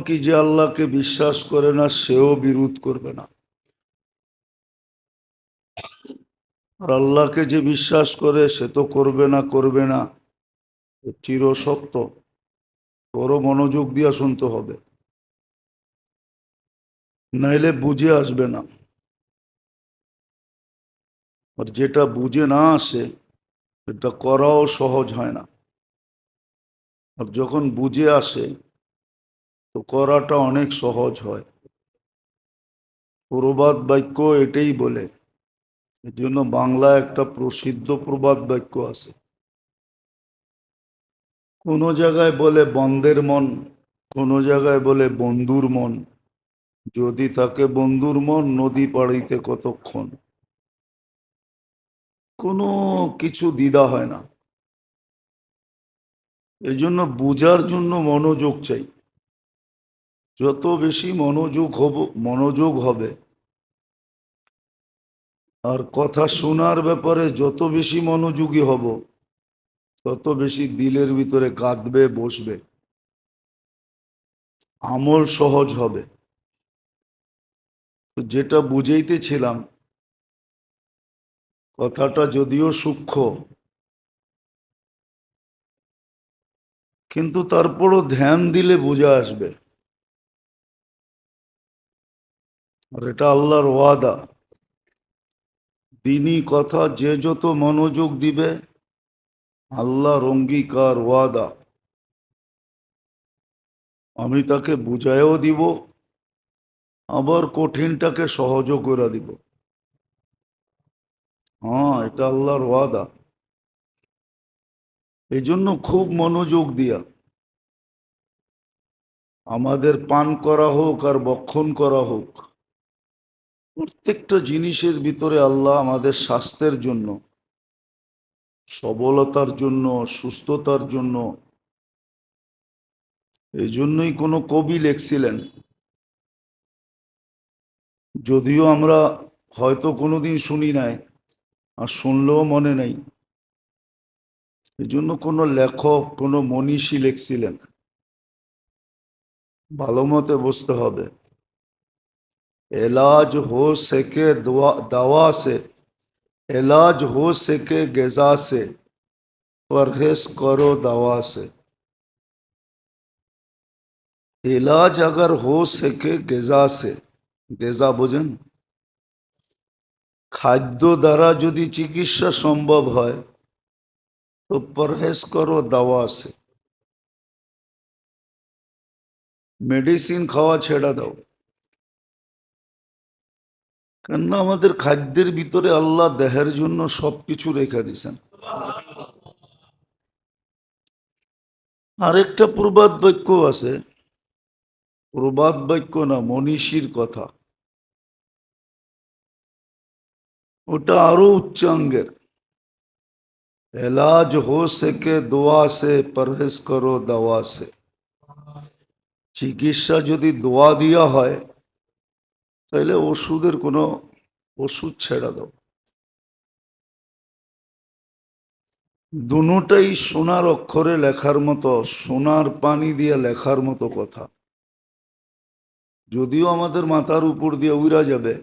কি যে আল্লাহকে বিশ্বাস করে না সেও বিরোধ করবে না, আর আল্লাহকে যে বিশ্বাস করে সে তো করবে না চিরসত্য। তোরও মনোযোগ দিয়া শুনতে হবে, নাইলে বুঝে আসবে না। আর যেটা বুঝে না আসে এটা করাও সহজ হয় না, আর যখন বুঝে আসে তো করাটা অনেক সহজ হয়। প্রবাদ বাক্য এটাই বলে। এর জন্য বাংলায় একটা প্রসিদ্ধ প্রবাদ বাক্য আছে, কোনো জায়গায় বলে বন্দের মন, কোনো জায়গায় বলে বন্ধুর মন। যদি তাকে বন্ধুর মন, নদী পাড়িতে কতক্ষণ। কোনো কিছু দ্বিধা হয় না। এই জন্য বুঝার জন্য মনোযোগ চাই। যত বেশি মনোযোগ হবে, আর কথা শোনার ব্যাপারে যত বেশি মনোযোগী হব, তত বেশি দিলের ভিতরে কাঁদবে, বসবে, আমল সহজ হবে। তো যেটা বুঝাইতেছিলাম, কথাটা যদিও সূক্ষ্ম, কিন্তু তারপরও ধ্যান দিলে বোঝা আসবে। আর এটা আল্লাহর ওয়াদা। দিনই কথা যে যত মনোযোগ দিবে, আল্লাহর অঙ্গীকার ওয়াদা, আমি তাকে বুঝাইও দিব, আবার কঠিনটাকে সহজও করে দিব। হ্যাঁ, এটা আল্লাহর ওয়াদা। এই জন্য খুব মনোযোগ দিয়া আমাদের পান করা হোক আর বক্ষণ করা হোক, প্রত্যেকটা জিনিসের ভিতরে আল্লাহ আমাদের স্বাস্থ্যের জন্য, সবলতার জন্য, সুস্থতার জন্য। এই জন্যই কোনো কবি লিখছিলেন, যদিও আমরা হয়তো কোনোদিন শুনি নাই, আর শুনলেও মনে নেই। এই জন্য কোনো লেখক, কোনো মনীষী লিখছিলেন, ভালো মতে বুঝতে হবে। এলাজ হো সকে দাওয়া সে, এলাজ हो सके गजा से, परहेज करो दवा से। इलाज अगर हो सके गजा से, গেজা বোঝেন? খাদ্য দ্বারা যদি চিকিৎসা সম্ভব হয় তো পরহেজ করো দাওয়া সে, মেডিসিন খাওয়া ছেড়ে দাও। কেননা আমাদের খাদ্যের ভিতরে আল্লাহ দেহের জন্য সবকিছু রেখে দিয়েছেন। আরেকটা প্রবাদ বাক্য আছে, প্রবাদ বাক্য না, মনীষীর কথা, ওটা আরো উচ্চাঙ্গের। এলাজ হো সকে দোয়া সে, পরহেজ করো দাওয়া সে। চিকিৎসা যদি দোয়া দিয়া হয়, তাহলে ওষুধ ছেড়ে দাও। দুটোটাই সোনার অক্ষরে লেখার মতো, সোনার পানি দিয়ে লেখার মতো কথা। যদিও আমাদের মাথার উপর দিয়ে উড়া যাবে,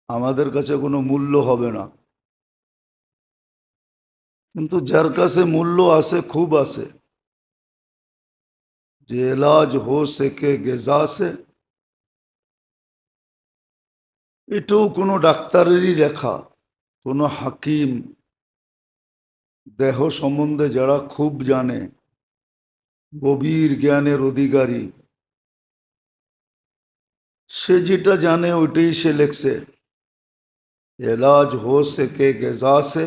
আমাদের কাছে কোনো মূল্য হবে না, কিন্তু যার কাছে মূল্য আছে, খুব আছে, যে এলাজ হো সকে গেজা সে, এটাও কোনো ডাক্তারেরই লেখা। কোনো হাকিম, দেহ সম্বন্ধে যারা খুব জানে, গভীর জ্ঞানের অধিকারী, সে যেটা জানে ওইটাই সে লেখছে। এলাজ হো সকে গেজা সে,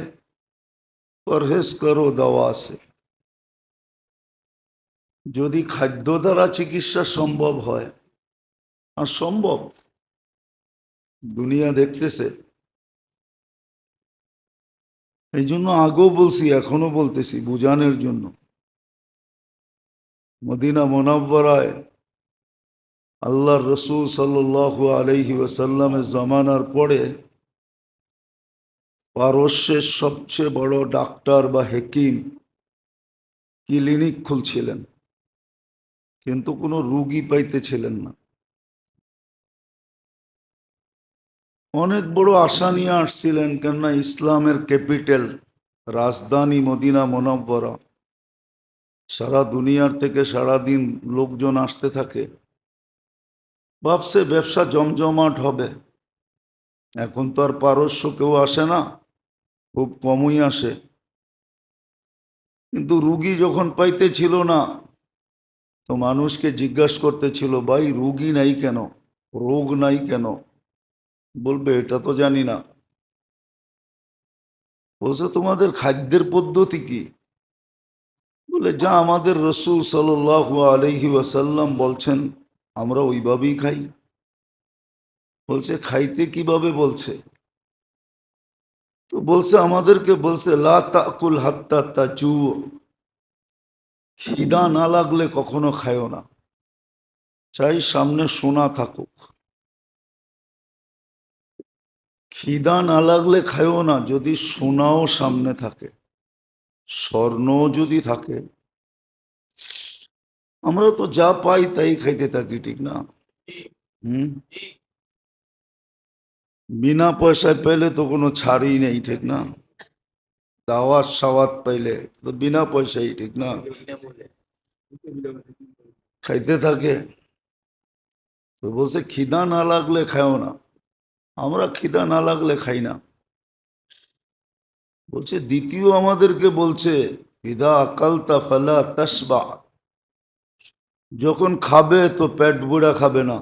পরহেজ করো দাওয়া সে। যদি খাদ্য দ্বারা চিকিৎসা সম্ভব হয়, আর সম্ভব, দুনিয়া দেখতেছে। এই জন্য আগেও বলছি, এখনো বলতেছি, বুঝানোর জন্য। মদিনা মুনাওয়ারায় আল্লাহর রসুল সাল্লাল্লাহু আলাইহি ওয়াসাল্লামের জমানার পরে পারস্যের সবচেয়ে বড় ডাক্তার বা হেকিম ক্লিনিক খুলছিলেন। কিন্তু কোনো রুগী পাইতেছিলেন না। অনেক বড় আশা নিয়ে আসছিলেন, কেননা ইসলামের ক্যাপিটাল, রাজধানী মদিনা মুনাওয়ারা, সারা দুনিয়ার থেকে সারাদিন লোকজন আসতে থাকে। ভাবছে ব্যবসা জমজমাট হবে। এখন তো আর পারস্য কেউ আসে না, খুব কমই আসে। কিন্তু রুগী যখন পাইতেছিল না, তো মানুষকে জিজ্ঞাসা করতেছিল, ভাই রুগী নাই কেন, রোগ নাই কেন? বলবে এটা তো জানি না। বলছে তোমাদের খাদ্যের পদ্ধতি কি? বলে যা আমাদের রসূল সাল্লাল্লাহু আলাইহি ওয়াসাল্লাম বলছেন আমরা ওইভাবেই খাই। বলছে খাইতে কিভাবে? বলছে তো বলছে আমাদেরকে বলছে লা তাকুল হাত্তা তাজু, খিদা না লাগলে কখনো খায়ও না, চাই সামনে সোনা থাকুক। খিদা না লাগলে খায়ও না, যদি সোনাও সামনে থাকে, স্বর্ণ যদি থাকে। আমরা তো যা পাই তাই খাইতে থাকি, ঠিক না? হুম, বিনা পয়সায় পেলে তো কোনো ছাড়ই নেই, ঠিক না? দাওয়াত সাওয়াত পাইলে তো বিনা পয়সাই, ঠিক না? খাইতে থাকে। তো বলছে খিদা না লাগলে খাও না। আমরা খিদা না লাগলে খাই না। বলছে দ্বিতীয় আমাদেরকে বলছে ইদা আকালতা ফালা তাসবা, যখন খাবে তো পেট বুড়া খাবে না।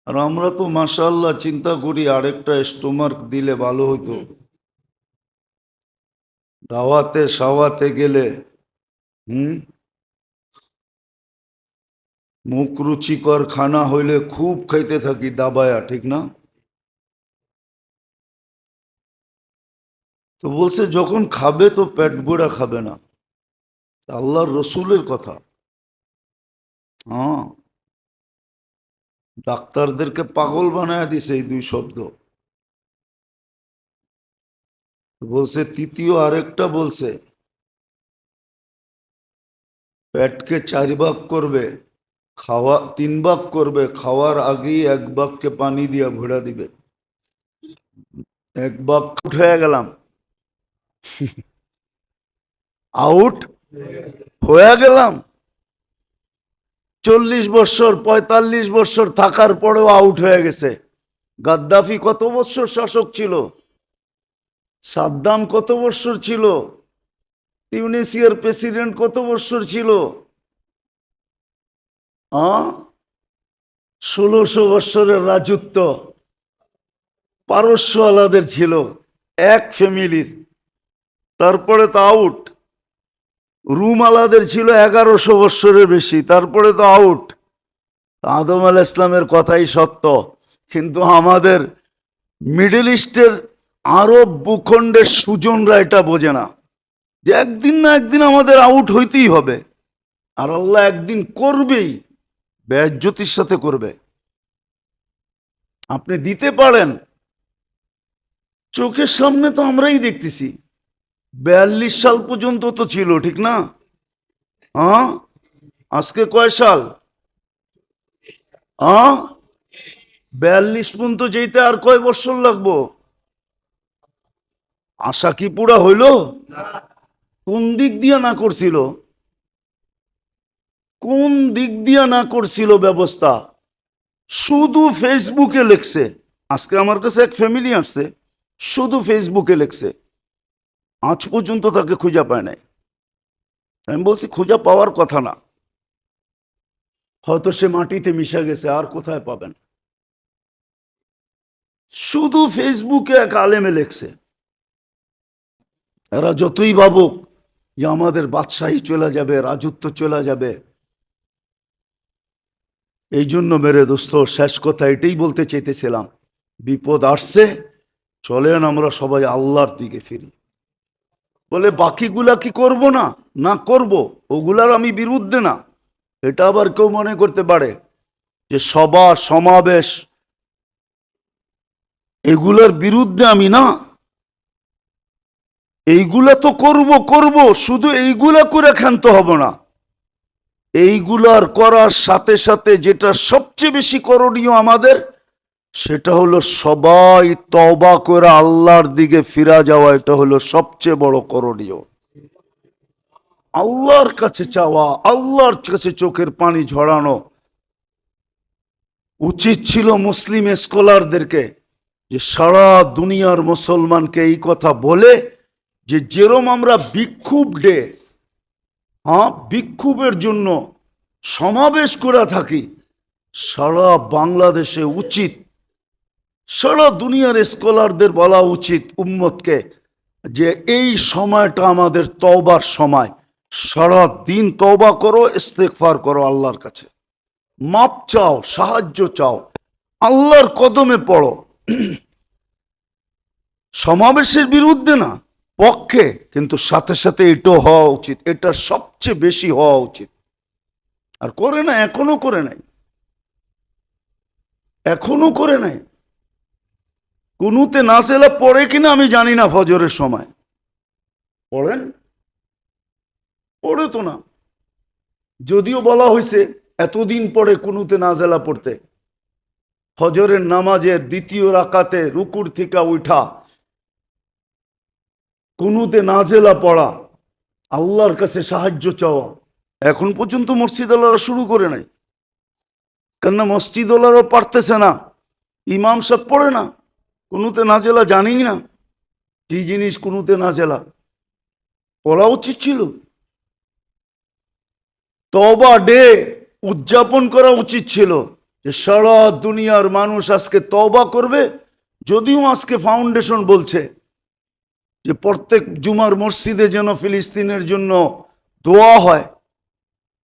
আর আমরা তো মাশাআল্লাহ চিন্তা করি আরেকটা স্টোমাক দিলে ভালো হতো। দাওয়াতে সাওয়াতে গেলে মুখ রুচিকর খানা হইলে খুব খাইতে থাকি দাবায়া, ঠিক না? তো বলছে যখন খাবে তো পেট বুড়া খাবে না। আল্লাহর রসুলের কথা। হ্যাঁ, ডাক্তারদেরকে পাগল বানায় দিছে এই দুই শব্দ। বলছে তৃতীয় আরেকটা বলছে পেটকে 4 ভাগ করবে, খাওয়া 3 ভাগ করবে, খাওয়ার আগেই 1 ভাগকে পানি দিয়া ভরা দিবে। 1 ভাগ হয়ে গেলাম, আউট হয়ে গেলাম। 40 বছর 45 বছর থাকার পরেও আউট হয়ে গেছে। গাদ্দাফি কত বছর শাসক ছিল? সাদ্দাম কত বছর ছিল? তিউনিসিয়ার প্রেসিডেন্ট কত বছর ছিল? 1600 বছরের রাজত্ব পারস্য আলাদের ছিল, এক ফ্যামিলির। তারপরে তো আউট। রুম আলাদের ছিল 1100 বছরের বেশি, তারপরে তো আউট। আদম আলাইহিস ইসলামের কথাই সত্য, কিন্তু আমাদের মিডল ইস্টের আরব ভূখণ্ডের সুজনরা এটা বোঝে না, যে একদিন না একদিন আমাদের আউট হইতেই হবে। আর আল্লাহ একদিন করবেই, বেজ্জতির সাথে করবে। আপনি দিতে পারেন, চোখের সামনে তো আমরাই দেখতেছি। 42 সাল পর্যন্ত তো ছিল, ঠিক না? হ্যাঁ, আজকে কয় সাল? 42 পর্যন্ত যেতে আর কয় বছর লাগবো? আশা কি পুরা হইল? কোন দিক দিয়ে না করছিল? কোন দিক দিয়ে না করছিল ব্যবস্থা? শুধু ফেসবুকে লেখছে। আজকে আমার কাছে এক ফ্যামিলি আসছে, শুধু ফেসবুকে লেখছে, আজ পর্যন্ত তাকে খুঁজে পায় নাই। আমি বলছি খুঁজে পাওয়ার কথা না, হয়তো সে মাটিতে মিশে গেছে, আর কোথায় পাবেন? শুধু ফেসবুকে এক আলেমে লেখছে। এরা যতই ভাবুক যে আমাদের বাদশাহী চলে যাবে, রাজত্ব চলে যাবে। এই জন্য মেরে দোস্ত শেষ কথা এটাই বলতে চাইতেছিলাম, বিপদ আসছে, চলেন আমরা সবাই আল্লাহর দিকে ফিরি। বলে বাকিগুলা কি করব না? না করব, ওগুলার আমি বিরুদ্ধে না। এটা আবার কেউ মনে করতে পারে যে সভা সমাবেশ এগুলার বিরুদ্ধে আমি, না। এইগুলা তো করব, শুধু এইগুলা করে ক্ষান্ত হব না। এইগুলার করার সাথে সাথে যেটা সবচেয়ে বেশি করণীয় আমাদের, সেটা হলো সবাই তওবা করে আল্লাহর দিকে ফিরা যাওয়া। এটা হলো সবচেয়ে বড় করণীয়। আল্লাহর কাছে চাওয়া, আল্লাহর কাছে চোখের পানি ঝরানো। উচিত ছিল মুসলিম স্কলারদেরকে যে সারা দুনিয়ার মুসলমানকে এই কথা বলে, যে যেরম আমরা বিক্ষোভ ডে, বিক্ষোভের জন্য সমাবেশ করে থাকি, সারা বাংলাদেশে উচিত, সারা দুনিয়ার স্কলারদের বলা উচিত উম্মতকে যে এই সময়টা আমাদের তওবার সময়। সারা দিন তওবা করো, ইস্তেগফার করো, আল্লাহর কাছে মাপ চাও, সাহায্য চাও, আল্লাহর কদমে পড়ো। সমাবেশের বিরুদ্ধে না, পক্ষে, কিন্তু সাথে সাথে এটাও হওয়া উচিত, এটা সবচেয়ে বেশি হওয়া উচিত। আর করে না, এখনো করে নাই, এখনো করে নাই। কুনুতে নাজেলা পড়ে কিনা আমি জানি না, ফজরের সময় পড়েন? পড়ে তো না। যদিও বলা হয়েছে এতদিন পরে কুনুতে নাজেলা পড়তে, ফজরের নামাজের দ্বিতীয় রাকাতে রুকুর থেকে উঠা কুনুতে নাজেলা পড়া, আল্লাহর কাছে সাহায্য চাওয়া, এখন পর্যন্ত মসজিদওয়ালারা শুরু করে নাই। কেননা মসজিদওয়ালারাও পারতেছে না, ইমাম সাহেব পড়ে না, কুনুতে নাজেলা জানি না কি জিনিস। কুনুতে নাজেলা পড়া উচিত ছিল। তওবা ডে উদযাপন করা উচিত ছিল, যে সারা দুনিয়ার মানুষ আজকে তওবা করবে। যদিও আজকে ফাউন্ডেশন বলছে যে প্রত্যেক জুমার মসজিদে যেন ফিলিস্তিনের জন্য দোয়া হয়,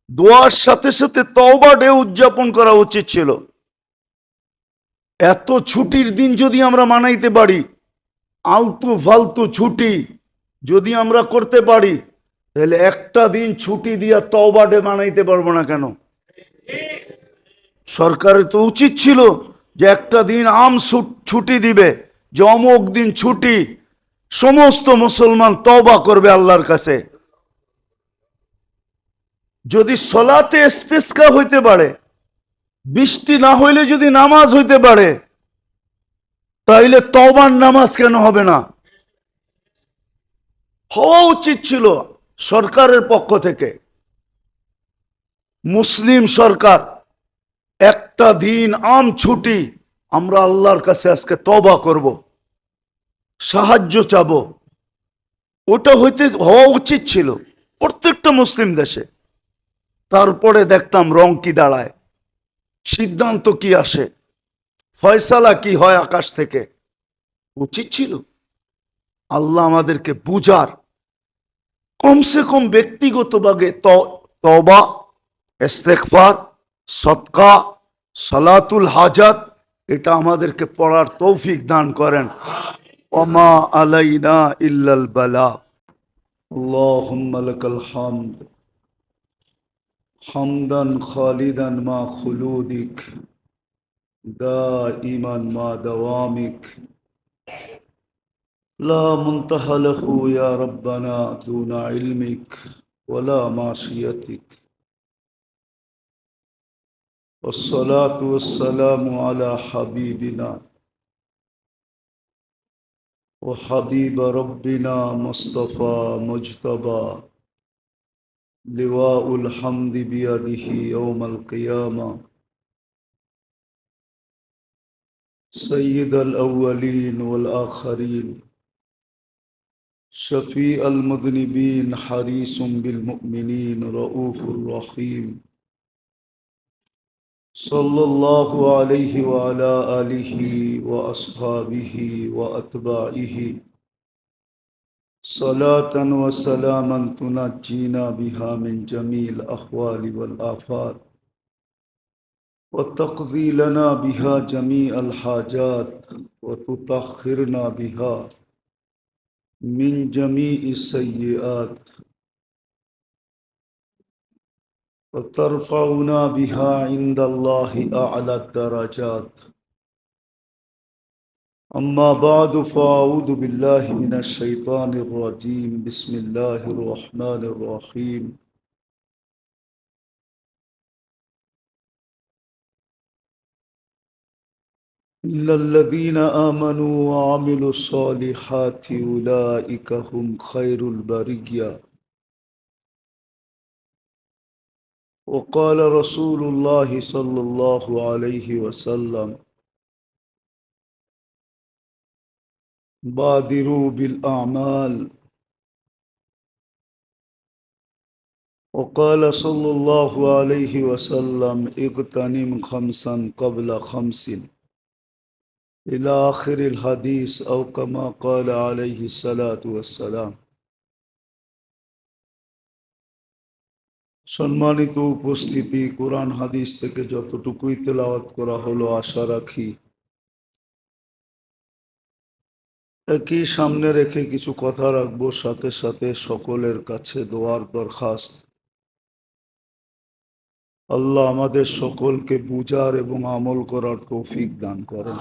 দোয়ার সাথে সাথে তওবা ডে উদযাপন করা উচিত ছিল। এত ছুটির দিন যদি আমরা মানাইতে পারি, আলতু ফালতু ছুটি যদি আমরা করতে পারি, তাহলে একটা দিন ছুটি দিয়া তওবা ডে মানাইতে পারবো না কেন? সরকারের তো উচিত ছিল যে একটা দিন ছুটি দিবে, যে অমুক দিন ছুটি, সমস্ত মুসলমান তওবা করবে আল্লাহর কাছে। যদি সলাতে ইস্তিসকা হইতে পারে, বৃষ্টি না হইলে যদি নামাজ হইতে পারে, তাইলে তওবার নামাজ কেন হবে না? হওয়া উচিত ছিল সরকারের পক্ষ থেকে। মুসলিম সরকার একটা দিন ছুটি, আমরা আল্লাহর কাছে আজকে তওবা করব, সাহায্য চাব, ওটা হওয়া উচিত ছিল প্রত্যেকটা মুসলিম দেশে। তারপরে দেখতাম রং কি দাঁড়ায়, সিদ্ধান্ত কি আসে, ফয়সালা কি হয় আকাশ থেকে। উচিত ছিল আল্লাহ আমাদেরকে বুঝার, কমসে কম ব্যক্তিগতভাবে তওবা, ইস্তেগফার, সদকা, সালাতুল হাজাত, এটা আমাদেরকে পড়ার তৌফিক দান করেন। ওমা আলাইনা ইল্লাল বালা। আল্লাহুম্মা লাকাল হামদ হামদান খালিদান মা খুলুদিক দাইমান মা দাওয়ামিক লা মুনতাহা লাহু ইয়া রাব্বানা দুনা ইলমিক ওয়ালা মাসিয়াতিক। والصلاة والسلام على حبيبنا وحبيب ربنا مصطفى مجتبى لواء الحمد بيده يوم القيامة سيد الأولين والآخرين شفيع المذنبين حريص بالمؤمنين رؤوف رحيم صلى الله عليه وعلى آله وأصحابه وأتباعه صلاة وسلاما تنجينا بها من جميع الأحوال والآفات وتقضي لنا بها جميع الحاجات وتطهرنا بها من جميع السيئات وترفعنا بها عند الله أعلى الدرجات. أما بعد فأعوذ بالله من الشيطان الرجيم. بسم الله الرحمن الرحيم. ইল্লাল্লাযীনা আমানু ওয়া আমিলুস সালিহাতি উলাইকা হুম খায়রুল বারিয়া। وقال رسول الله صلى الله عليه وسلم بادروا بالأعمال. وقال صلى الله عليه وسلم اغتنم خمسا قبل خمس إلى آخر الحديث أو كما قال عليه الصلاة والسلام. সম্মানিত উপস্থিতি, কোরআন হাদিস থেকে যতটুকুই তেলাওয়াত করা হলো আশা রাখি একই সামনে রেখে কিছু কথা রাখবো, সাথে সাথে সকলের কাছে দোয়ার দরখাস্ত। আল্লাহ আমাদের সকলকে বুঝার এবং আমল করার তৌফিক দান করেন।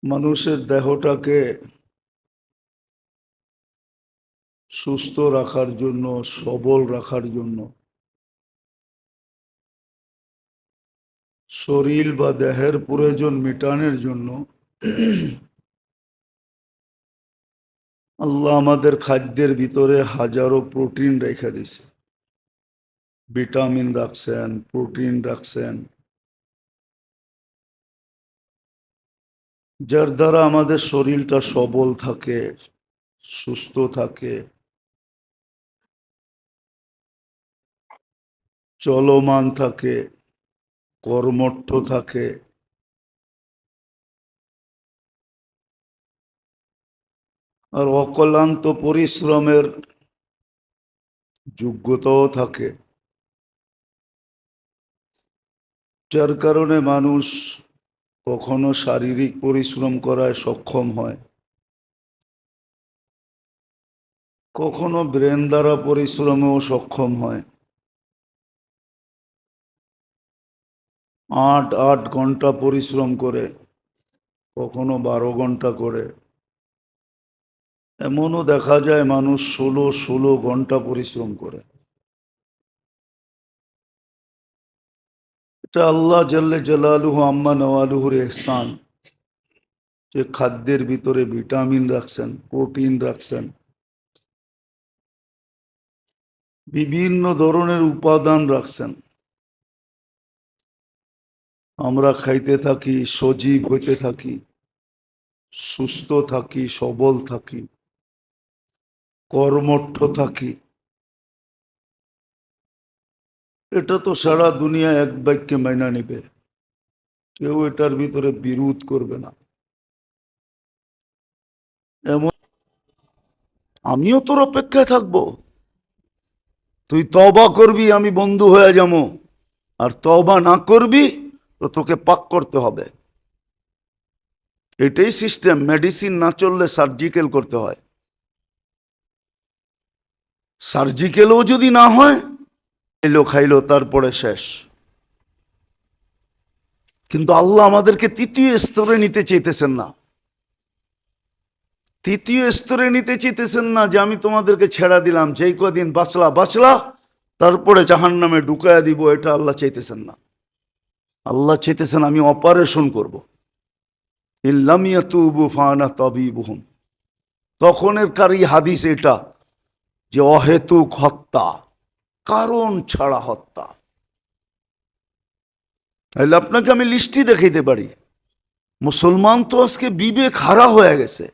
মানুষের দেহটাকে সুস্থ রাখার জন্য, সবল রাখার জন্য, শরীর বা দেহের প্রয়োজন মেটানোর জন্য আল্লাহ আমাদের খাদ্যের ভিতরে হাজারো প্রোটিন রেখে দিছে, ভিটামিন রাখছেন, প্রোটিন রাখছেন, যার দ্বারা আমাদের শরীরটা সবল থাকে, সুস্থ থাকে, চলমান থাকে, কর্মঠ থাকে। আর অক্লান্ত পরিশ্রমের যোগ্যতাও থাকে, যার কারণে মানুষ কখনো শারীরিক পরিশ্রম করায় সক্ষম হয়, কখনো ব্রেন দ্বারা পরিশ্রমেও সক্ষম হয়। ৮ ঘন্টা পরিশ্রম করে, কখনো ১২ ঘন্টা করে, এমনও দেখা যায় মানুষ ১৬ ঘন্টা পরিশ্রম করে। এটা আল্লাহ জাল্লে জালালুহু আম্মা নওয়ালুহুর ইহসান, যে খাদ্যের ভিতরে ভিটামিন রাখছেন, প্রোটিন রাখছেন, বিভিন্ন ধরনের উপাদান রাখছেন। আমরা খাইতে থাকি, সজীব হইতে থাকি, সুস্থ থাকি, সবল থাকি, কর্মঠ থাকি। এটা তো সারা দুনিয়া এক বাক্যে মাইনা নিবে, কেউ এটার ভিতরে বিরোধ করবে না। এমন আমিও তোর অপেক্ষায় থাকবো, তুই তওবা করবি, আমি বন্ধু হয়ে যাবো, আর তওবা না করবি তো তোকে পাক করতে হবে। এটাই সিস্টেম। মেডিসিন না চললে সার্জিক্যাল করতে হয়, সার্জিক্যালও যদি না হয় খাইলো তারপরে শেষ। কিন্তু আল্লাহ আমাদেরকে তৃতীয় স্তরে নিতে চাইতেছেন না, তৃতীয় স্তরে নিতে চাইতেছেন না যে আমি তোমাদেরকে ছেড়া দিলাম, যেই কদিন বাঁচলা তারপরে জাহান্নামে ঢুকায়া দিব। এটা আল্লাহ চাইতেছেন না। আল্লাহ চাইতেছেন আমি অপারেশন করব। ইল্লাম ইয়াতুবু ফানা তাবিবুহুম। তখনের কারি হাদিস এটা যে অহেতুক হত্যা, কারণ ছাড়া হত্যা। তাহলে আপনাকে আমি লিস্টই দেখাইতে পারি। মুসলমান তো আজকে বিবেক হারা হয়ে গেছে।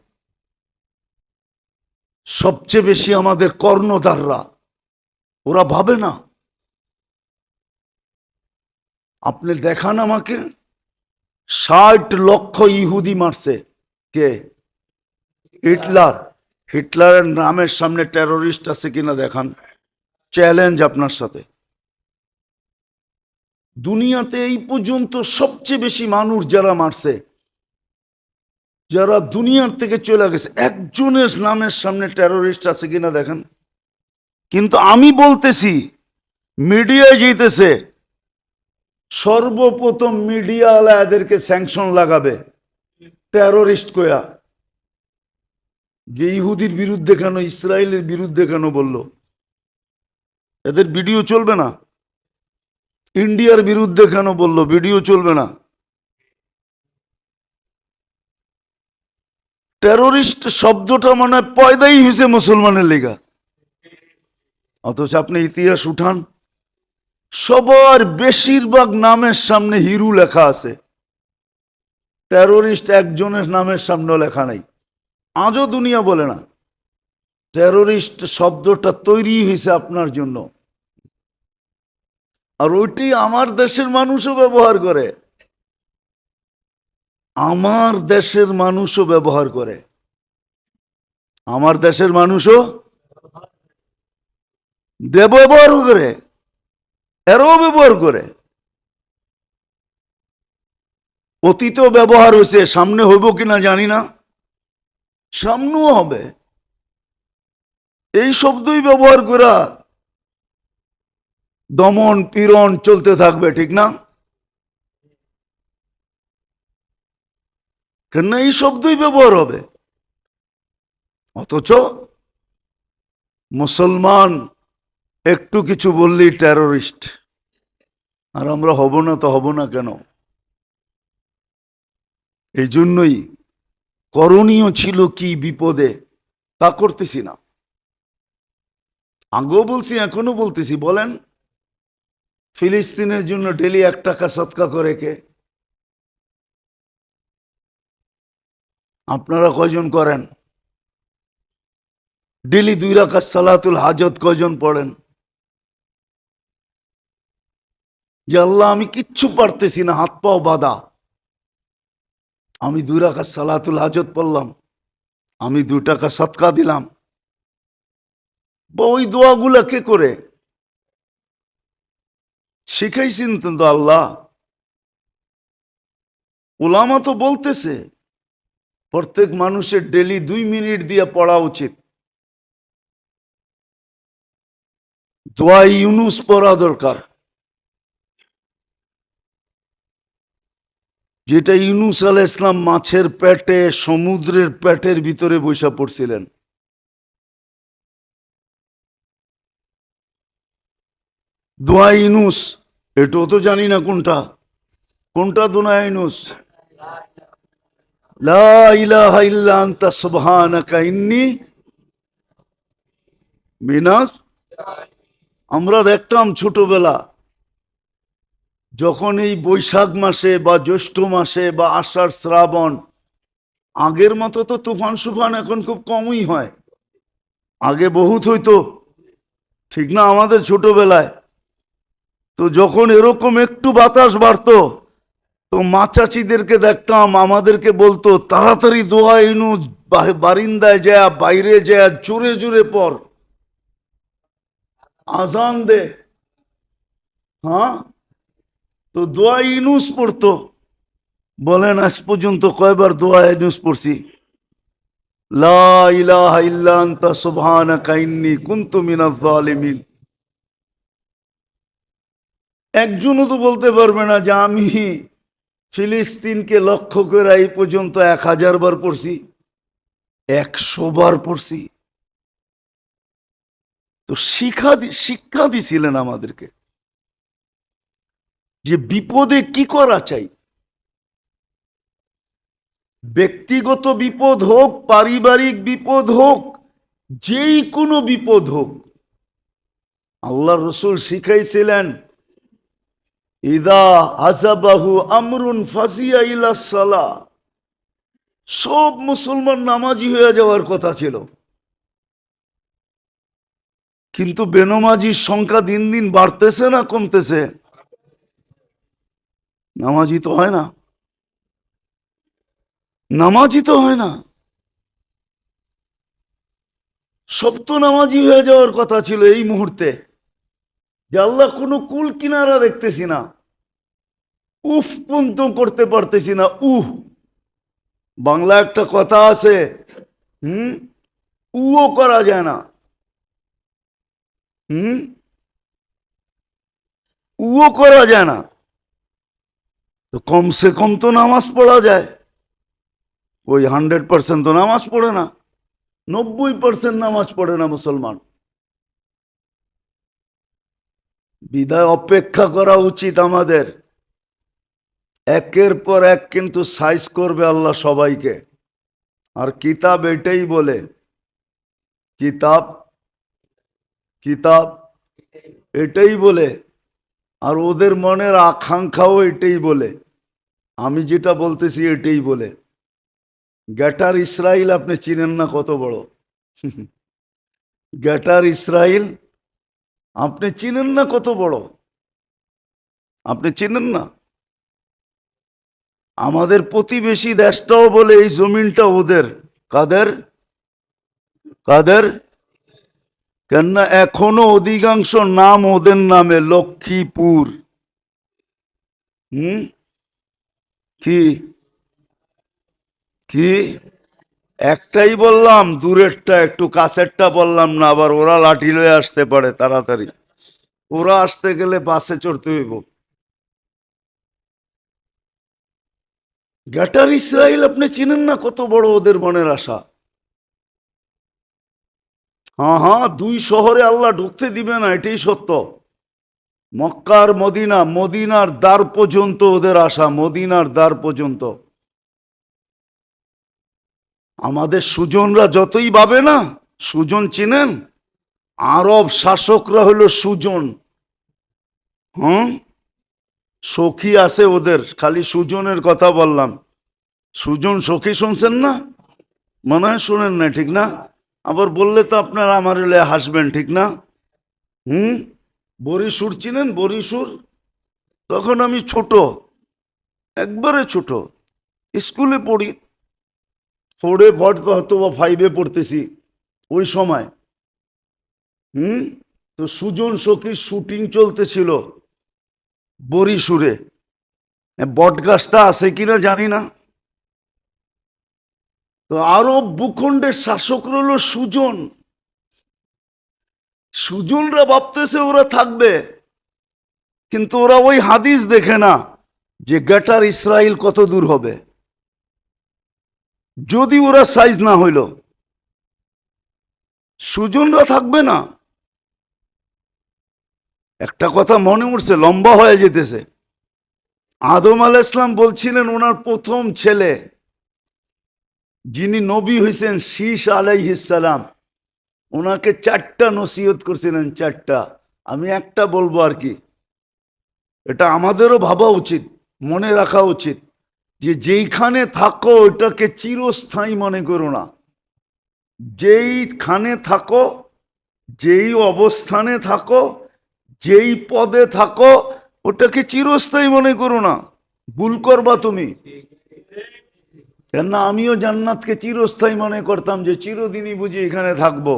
সবচেয়ে বেশি আমাদের কর্ণধাররা, ওরা ভাবে না। আপনি দেখান আমাকে ৬০ লক্ষ ইহুদি মারছে কে? হিটলার। হিটলারের নামের সামনে টেরোরিস্ট আছে কিনা দেখান, চ্যালেঞ্জ আপনার সাথে। দুনিয়াতে এই পর্যন্ত সবচেয়ে বেশি মানুষ যারা মারছে, যারা দুনিয়ার থেকে চলে গেছে, একজনের নামের সামনে টেরোরিস্ট আছে কিনা দেখেন। কিন্তু আমি বলতেছি, মিডিয়ায় যেতেছে, সর্বপ্রথম মিডিয়া আলা এদেরকে স্যাংশন লাগাবে টেরোরিস্ট কয়া। যে ইহুদির বিরুদ্ধে কেন, ইসরায়েলের বিরুদ্ধে কেন বলল, এদের ভিডিও চলবে না? ইন্ডিয়ার বিরুদ্ধে কেন বললো ভিডিও চলবে না? টেরোরিস্ট শব্দটা মানে পয়দাই হয়েছে মুসলমানের লেগা, অথচ আপনি ইতিহাস উঠান, সবার বেশিরভাগ নামের সামনে হিরু লেখা আছে, টেরোরিস্ট একজনের নামের সামনেও লেখা নাই। আজও দুনিয়া বলে না। টেরোরিস্ট শব্দটা তৈরি হয়েছে আপনার জন্য, আর ওইটি আমার দেশের মানুষও ব্যবহার করে, আমার দেশের মানুষও ব্যবহার করে, আমার দেশের মানুষও ব্যবহার করে, এরও ব্যবহার করে। অতীতেও ব্যবহার হয়েছে, সামনে হইব কিনা জানি না, সামনেও হবে। এই শব্দই ব্যবহার করা দমন পীড়ন চলতে থাকবে, ঠিক না? কেন এই শব্দই ব্যবহার হবে। অথচ মুসলমান একটু কিছু বললেই টেরোরিস্ট, আর আমরা হব না তো হব না কেন? এই জন্যই করণীয় ছিল কি বিপদে তা করতেছি না। আগেও বলছি, এখনো বলতেছি। বলেন, ফিলিস্তিনের জন্য ডেলি 1 টাকা সদকা করে কে? আপনারা কয়জন করেন? ডেলি 2 রাকাত সালাতুল হাজত কয়জন পড়েন? যে আল্লাহ আমি কিচ্ছু পারতেছি না, হাত পাও বাঁধা, আমি 2 রাকাত সালাতুল হাজত পড়লাম, আমি 2 টাকা সদকা দিলাম। বা ওই দোয়াগুলা কে করে শিখাইছেন তো আল্লাহ? উলামা তো বলতেছে প্রত্যেক মানুষের ডেলি 2 মিনিট দিয়ে পড়া উচিত। দোয়া ইউনুস পড়া দরকার, যেটা ইউনুস আলাইহিস সালাম মাছের পেটে, সমুদ্রের পেটের ভিতরে বসে পড়ছিলেন। দোয়া ইউনুস, এটাও তো জানি না কোনটা কোনটা দোয়া ইউনুস। লা ইলাহা ইল্লা আনতা সুবহানাকা ইন্নী মিনাজ। আমরা দেখতাম ছোটবেলা, যখন এই বৈশাখ মাসে বা জ্যৈষ্ঠ মাসে বা আষাঢ় শ্রাবণ, আগের মতো তো তুফান সুফান এখন খুব কমই হয়, আগে বহুত হইতো, ঠিক না? আমাদের ছোটবেলায় তো যখন এরকম একটু বাতাস বাড়তো, তো মা চাচিদেরকে দেখতাম, আমাদেরকে বলতো তাড়াতাড়ি দোয়া ইনু, বারিন্দায় যায়, বাইরে যায়, জোরে জোরে পড়, আজান দে। হ্যাঁ, তো দোয়া ইনুস পড়তো। বলেন আজ পর্যন্ত কয়বার দোয়া ইনুস পড়ছি? লা ইলাহা ইল্লা আনতা সুবহানাকা ইন্নী কুনতু মিনাজ জালিমিন। একজনও তো বলতে পারবে না যে আমি ফিলিস্তিনকে লক্ষ্য করে এই পর্যন্ত 1000 বার পড়ছি, 100 বার পড়ছি। তো শিক্ষা দিছিলেন আমাদেরকে যে বিপদে কি করা চাই। ব্যক্তিগত বিপদ হোক, পারিবারিক বিপদ হোক, যেই কোনো বিপদ হোক, আল্লাহ রসুল শিখাইছিলেন ইদা আযাবাহু আমরুন ফাজিয়া ইলা সালাহ। সব মুসলমান নামাজি হয়ে যাওয়ার কথা ছিল, কিন্তু বেনমাজির সংখ্যা দিন দিন বাড়তেছে না কমতেছে? নামাজি তো হয় না, নামাজি তো হয় না। সব তো নামাজি হয়ে যাওয়ার কথা ছিল এই মুহূর্তে, যে আল্লাহ কোনো কুল কিনারা দেখতেছি না, উফ পর্যন্ত করতে পারতেছি না। বাংলা একটা কথা আছে, উও করা যায় না। উও করা যায় না, তো কমসে কম তো নামাজ পড়া যায়। ওই 100% তো নামাজ পড়ে না, 90% নামাজ পড়ে না মুসলমান। বিদায় অপেক্ষা করা উচিত আমাদের। একের পর এক কিন্তু সাইজ করবে আল্লাহ সবাইকে। আর কিতাব এটাই বলে, কিতাব কিতাব এটাই বলে, আর ওদের মনের আকাঙ্ক্ষাও এটাই বলে। আমি যেটা বলতেছি এটাই বলে। গ্রেটার ইসরায়েল আপনি চিনেন না কত বড়? গ্রেটার ইসরায়েল আপনি চিনেন না কত বড়? আপনি চিনেন না? আমাদের প্রতিবেশী দেশটাও বলে এই জমিনটা ওদের। কাদের? কাদের? কেননা এখনো অধিকাংশ নাম ওদের নামে। লক্ষ্মীপুর, কি কি একটাই বললাম, দূরেরটা, একটু কাছেরটা বললাম না, আবার ওরা লাঠি লয়ে আসতে পারে তাড়াতাড়ি। ওরা আসতে গেলে বাসে চড়তে হইব। গ্রেটার ইসরায়েল আপনি চিনেন না কত বড় ওদের মনের আশা? হ্যাঁ হ্যাঁ, দুই শহরে আল্লাহ ঢুকতে দিবে না, এটাই সত্য। মক্কার মদিনা, মদিনার দ্বার পর্যন্ত ওদের আশা, মদিনার দ্বার পর্যন্ত। আমাদের সুজনরা যতই ভাবে না, সুজন চিনেন? আরব শাসকরা হলো সুজন। সখী আছে ওদের, খালি সুজনের কথা বললাম। সুজন সখী শুনছেন না? মনে হয় শুনেন না, ঠিক না? আবার বললে তো আপনারা আমার হলে হাসবেন, ঠিক না? বরিশুর চিনেন? বরিশুর? তখন আমি ছোট, একবারে ছোট, স্কুলে পড়ি, 4-এ পড়তে হয়তো বা 5-এ পড়তেছি ওই সময়। তো সুজন সখীর শুটিং চলতেছিল বরিশুরে। বটগাছটা আছে কিনা জানি না। তো আরব ভূখণ্ডের শাসক রইল সুজন। সুজনরা ভাবতেছে ওরা থাকবে, কিন্তু ওরা ওই হাদিস দেখে না যে গ্রেটার ইসরায়েল কত দূর হবে। যদি ওরা সাইজ না হইল, সুজনরা থাকবে না। একটা কথা মনে উঠছে, লম্বা হয়ে যেতেছে। আদম আলাইহিস সালাম বলছিলেন ওনার প্রথম ছেলে যিনি নবী হয়েছেন, শীষ আলাইহিস সালাম, ওনাকে 4টা নসিহত করছিলেন, 4টা। আমি একটা বলবো আর কি। এটা আমাদেরও ভাবা উচিত, মনে রাখা উচিত, যে যেইখানে থাকো ওটাকে চিরস্থায়ী মনে করো না। যেইখানে থাকো, যেই অবস্থানে থাকো, যেই পদে থাকো, ওটাকে চিরস্থায়ী মনে করো না। ভুল করবা তুমি। কেননা আমিও জান্নাতকে চিরস্থায়ী মনে করতাম, যে চিরদিনই বুঝি এখানে থাকবো,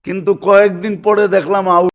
কিন্তু কয়েকদিন পরে দেখলাম আউট।